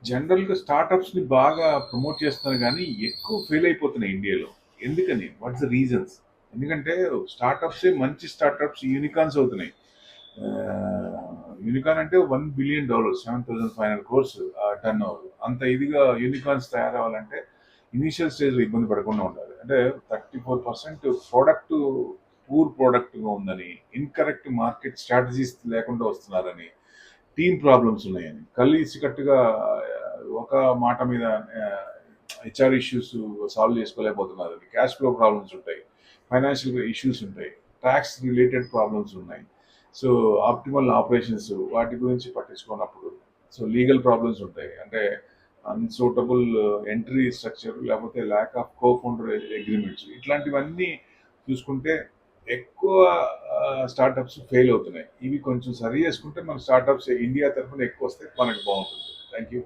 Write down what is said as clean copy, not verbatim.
జనరల్‌గా స్టార్టప్స్‌ని బాగా ప్రమోట్ చేస్తున్నారు గానీ, ఎక్కువ ఫెయిల్ అయిపోతున్నాయి ఇండియాలో. ఎందుకని? What's the reasons? ఎందుకంటే స్టార్టప్సే మంచి స్టార్టప్స్ యూనికార్న్స్ అవుతున్నాయి. యూనికార్న్ అంటే $1 బిలియన్ 7,500 క్రోర్స్ టర్నోవర్. అంత ఇదిగా యూనికార్న్స్ తయారవ్వాలంటే ఇనీషియల్ స్టేజ్‌లో ఇబ్బంది పడకుండా ఉండాలి. అంటే 34% ప్రోడక్ట్ పూర్ ప్రోడక్ట్‌గా ఉందని, ఇన్‌కరెక్ట్ మార్కెట్ స్ట్రాటజీస్ లేకుండా వస్తున్నారని, టీమ్ ప్రాబ్లమ్స్ ఉన్నాయని, కలిసికట్టుగా ఒక మాట మీద హెచ్ఆర్ ఇష్యూస్ సాల్వ్ చేసుకోలేకపోతున్నారని, క్యాష్ ఫ్లో ప్రాబ్లమ్స్ ఉంటాయి, ఫైనాన్షియల్ ఇష్యూస్ ఉంటాయి, ట్యాక్స్ రిలేటెడ్ ప్రాబ్లమ్స్ ఉన్నాయి. సో ఆప్టిమల్ ఆపరేషన్స్ వాటి గురించి పట్టించుకున్నప్పుడు సో లీగల్ ప్రాబ్లమ్స్ ఉంటాయి. అంటే అన్సూటబుల్ ఎంట్రీ స్ట్రక్చర్ లేకపోతే lack of co founder agreements ఇట్లాంటివన్నీ చూసుకుంటే ఎక్కువ స్టార్టప్స్ ఫెయిల్ అవుతున్నాయి. ఇవి కొంచెం సరి చేసుకుంటే మన స్టార్టప్స్ ఇండియా తరఫున ఎక్కువ వస్తే మనకు బాగుంటుంది. Thank you.